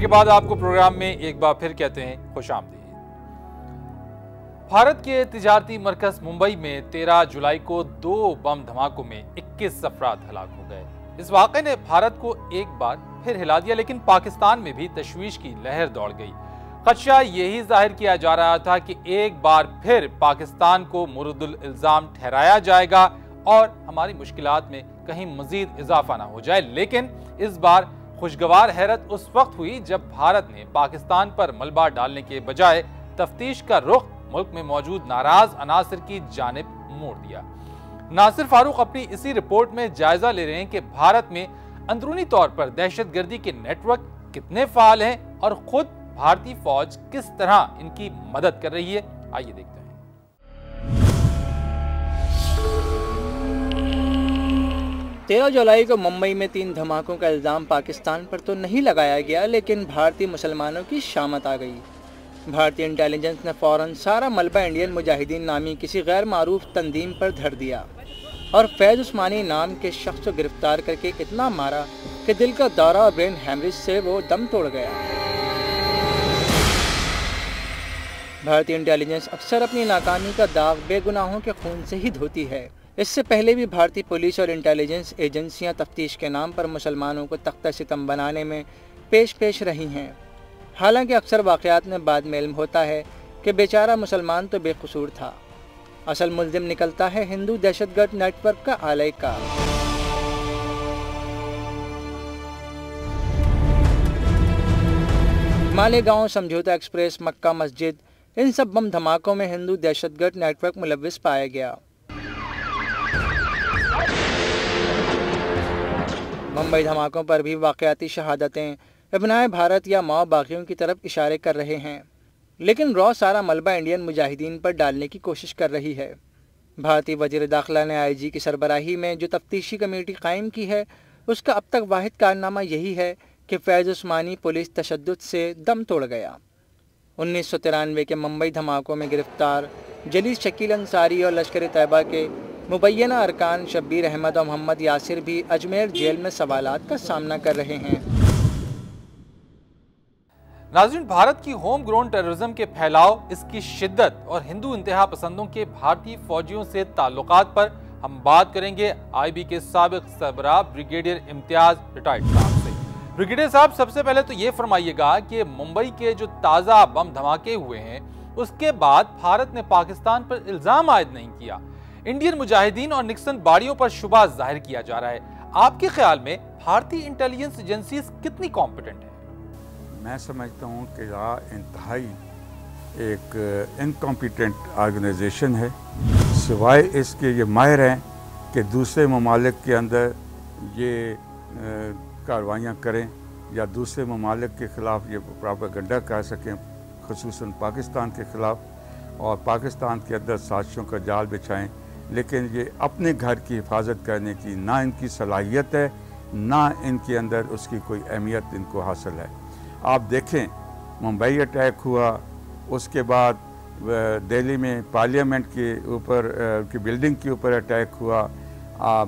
के बाद आपको प्रोग्राम में एक बार फिर कहते हैं खुशामदीद। भारत के तिजारती मरकज मुंबई में 13 जुलाई को 2 बम धमाकों में 21 अफराद हलाक हो गए। इस वाक़े ने भारत को एक बार फिर हिला दिया, लेकिन पाकिस्तान में भी तशवीश की लहर दौड़ गई। खदशा यही जाहिर किया जा रहा था कि एक बार फिर पाकिस्तान को मुर्दुल इल्जाम ठहराया जाएगा और हमारी मुश्किलात में कहीं मजीद इजाफा ना हो जाए। लेकिन इस बार खुशगवार हैरत उस वक्त हुई जब भारत ने पाकिस्तान पर मलबा डालने के बजाय तफ्तीश का रुख मुल्क में मौजूद नाराज अनासर की जानिब मोड़ दिया। नासिर फारूक अपनी इसी रिपोर्ट में जायजा ले रहे हैं कि भारत में अंदरूनी तौर पर दहशतगर्दी के नेटवर्क कितने फाल हैं और खुद भारतीय फौज किस तरह इनकी मदद कर रही है। आइए देखते हैं। 13 जुलाई को मुंबई में 3 धमाकों का इल्ज़ाम पाकिस्तान पर तो नहीं लगाया गया, लेकिन भारतीय मुसलमानों की शामत आ गई। भारतीय इंटेलिजेंस ने फौरन सारा मलबा इंडियन मुजाहिदीन नामी किसी गैर मारूफ तंजीम पर धर दिया और फैज़ उस्मानी नाम के शख्स को गिरफ्तार करके इतना मारा कि दिल का दौरा और ब्रेन हैमरेज से वो दम तोड़ गया। भारतीय इंटेलिजेंस अक्सर अपनी नाकामी का दाग बेगुनाहों के खून से ही धोती है। इससे पहले भी भारतीय पुलिस और इंटेलिजेंस एजेंसियां तफ्तीश के नाम पर मुसलमानों को तख्ता सितम बनाने में पेश रही हैं। हालांकि अक्सर वाक़यात में बाद में इल्म होता है कि बेचारा मुसलमान तो बेकसूर था। असल मुल्ज़िम निकलता है हिंदू दहशतगर्द नेटवर्क का आलयकार। मालेगांव, समझौता एक्सप्रेस, मक्का मस्जिद, इन सब बम धमाकों में हिंदू दहशतगर्द नेटवर्क मुलव्विस पाया गया। मुंबई धमाकों पर भी वाक़याती शहादतें इब्नाए भारत या माओ बागियों की तरफ इशारे कर रहे हैं, लेकिन रॉ सारा मलबा इंडियन मुजाहिदीन पर डालने की कोशिश कर रही है। भारतीय वज़ीर दाखिला ने IG की सरबराही में जो तफ्तीशी कमेटी कायम की है, उसका अब तक वाहिद कारनामा यही है कि फैज़ उस्मानी पुलिस तशद्दुद से दम तोड़ गया। 1993 के मुंबई धमाकों में गिरफ्तार जलील शकील अंसारी और लश्कर तैयबा के मुबैना अरकान शब्बीर अहमद और मोहम्मद यासिर भी अजमेर जेल में सवालात का सामना कर रहे हैं। नाज़रीन, भारत की होम ग्रोन टेररिज्म के फैलाव, इसकी शिद्दत और हिंदू इंतहा पसंदों के भारतीय फौजियों से ताल्लुकात पर हम बात करेंगे IB के साबिक सरबराह ब्रिगेडियर इम्तियाज रिटायर्ड साहब से। ब्रिगेडियर साहब, सबसे पहले तो ये फरमाइएगा कि मुंबई के जो ताज़ा बम धमाके हुए हैं उसके बाद भारत ने पाकिस्तान पर इल्ज़ाम आयद नहीं किया। इंडियन मुजाहिदीन और निक्सन बाड़ियों पर शुबा जाहिर किया जा रहा है। आपके ख्याल में भारतीय इंटेलिजेंस एजेंसीज कितनी कॉम्पिटेंट है? मैं समझता हूँ कि इंतहाई एक इनकॉम्पिटेंट ऑर्गेनाइजेशन है। सिवाय इसके ये माहिर हैं कि दूसरे ममालिक के अंदर ये कार्रवाइयाँ करें या दूसरे ममालिक के ख़िलाफ़ ये प्रोपेगेंडा कर सकें, ख़ुसूसन पाकिस्तान के ख़िलाफ़, और पाकिस्तान के अंदर साजिशों का जाल बिछाएं। लेकिन ये अपने घर की हिफाजत करने की ना इनकी सलाहियत है, ना इनके अंदर उसकी कोई अहमियत इनको हासिल है। आप देखें, मुंबई अटैक हुआ, उसके बाद दिल्ली में पार्लियामेंट के ऊपर की बिल्डिंग के ऊपर अटैक हुआ।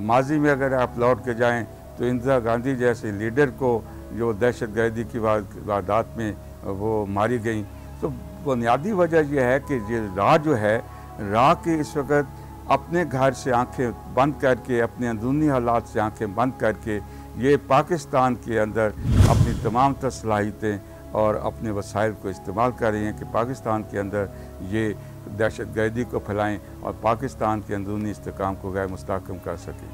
माजी में अगर आप लौट के जाएं तो इंदिरा गांधी जैसे लीडर को जो दहशतगर्दी की वारदात में वो मारी गई। तो बुनियादी वजह यह है कि ये राह जो है, राह के इस वक्त अपने घर से आंखें बंद करके, अपने अंदरूनी हालात से आंखें बंद करके ये पाकिस्तान के अंदर अपनी तमाम सलाहियतें और अपने वसाइल को इस्तेमाल कर रही हैं कि पाकिस्तान के अंदर ये दहशतगर्दी को फैलाएं और पाकिस्तान के अंदरूनी इस्तेहकाम को गैर मुस्तहकम कर सकें।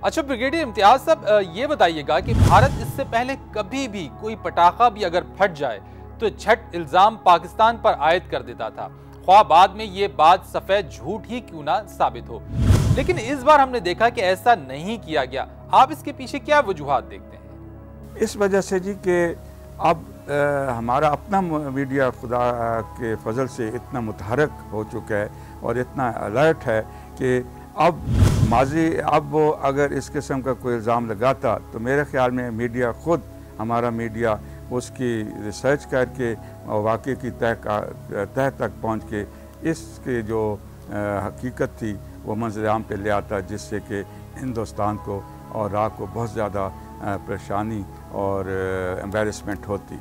अच्छा ब्रिगेडियर इम्तियाज साहब, ये बताइएगा कि भारत इससे पहले कभी भी कोई पटाखा भी अगर फट जाए तो झट इल्ज़ाम पाकिस्तान पर आयद कर देता था, ख्वाह बाद में ये बात सफ़ेद झूठ ही क्यों ना साबित हो। लेकिन इस बार हमने देखा कि ऐसा नहीं किया गया। आप इसके पीछे क्या वजूहात देखते हैं? इस वजह से जी कि अब हमारा अपना मीडिया खुदा के फजल से इतना मुतहरक हो चुका है और इतना अलर्ट है कि अब वो अगर इस किस्म का कोई इल्ज़ाम लगाता तो मेरे ख्याल में मीडिया खुद, हमारा मीडिया, उसकी रिसर्च करके और वाक़े की तह तक पहुँच के इसके जो हकीकत थी वो मंजर आम पे ले आता, जिससे कि हिंदुस्तान को और राह को बहुत ज़्यादा परेशानी और एम्बेरसमेंट होती।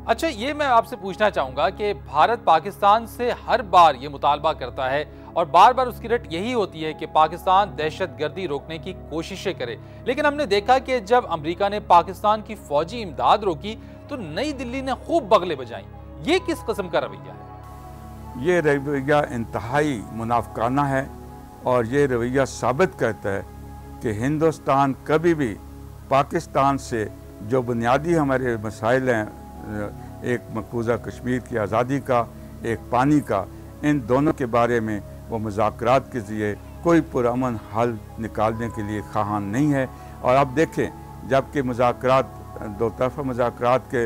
अच्छा, ये मैं आपसे पूछना चाहूँगा कि भारत पाकिस्तान से हर बार ये मुतालबा करता है और बार बार उसकी रट यही होती है कि पाकिस्तान दहशतगर्दी रोकने की कोशिशें करे, लेकिन हमने देखा कि जब अमेरिका ने पाकिस्तान की फौजी इमदाद रोकी तो नई दिल्ली ने खूब बगले बजाई। ये किस किस्म का रवैया है? ये रवैया इंतहाई मुनाफिकाना है और ये रवैया साबित करता है कि हिंदुस्तान कभी भी पाकिस्तान से जो बुनियादी हमारे मसाइल हैं, एक मकबूजा कश्मीर की आज़ादी का, एक पानी का, इन दोनों के बारे में वो मुज़ाकरात के ज़रिए कोई पुरअमन हल निकालने के लिए ख़्वाहान नहीं है। और अब देखें, जबकि मुज़ाकरात दो तरफ़ा मुज़ाकरात के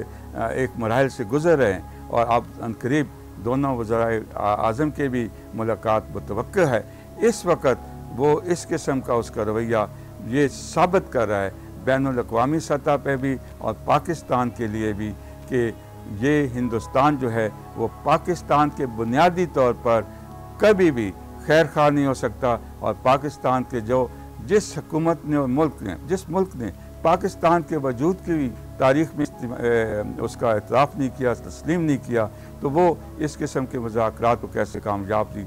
एक मरहल से गुज़र रहे हैं और अब अनकरीब दोनों वज़राए आज़म के भी मुलाकात मुतवक्किल है, इस वक्त वो इस किस्म का उसका रवैया ये साबित कर रहा है बैनुल अक़वामी सतह पे भी और पाकिस्तान के लिए भी कि ये हिंदुस्तान जो है वो पाकिस्तान के बुनियादी तौर पर कभी भी खैर खा नहीं हो सकता। और पाकिस्तान के जिस हुकूमत ने और जिस मुल्क ने पाकिस्तान के वजूद की तारीख़ में उसका एतराफ़ नहीं किया, तस्लीम नहीं किया, तो वो इस किस्म के मुज़ाकरात को कैसे कामयाबी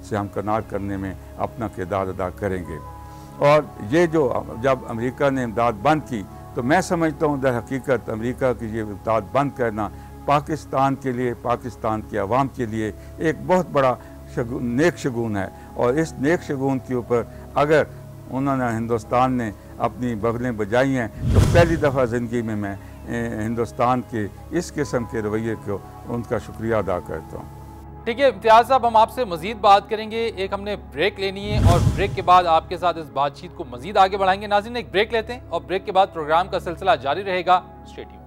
से हमकनार करने में अपना किरदार अदा करेंगे। और ये जो जब अमेरिका ने इमदाद बंद की तो मैं समझता हूँ दर हकीकत अमेरिका की ये इमदाद बंद करना पाकिस्तान के लिए, पाकिस्तान के अवाम के लिए एक बहुत बड़ा नेक शगुन है। और इस नेक शगुन के ऊपर अगर उन्होंने हिंदुस्तान ने अपनी बगलें बजाई हैं तो पहली दफ़ा ज़िंदगी में मैं हिंदुस्तान के इस किस्म के रवैये को उनका शुक्रिया अदा करता हूँ। ठीक है इम्तियाज़ साहब, हम आपसे मजीद बात करेंगे। एक हमने ब्रेक लेनी है और ब्रेक के बाद आपके साथ इस बातचीत को मजीद आगे बढ़ाएंगे। नाज़रीन, एक ब्रेक लेते हैं और ब्रेक के बाद प्रोग्राम का सिलसिला जारी रहेगा। Stay tuned.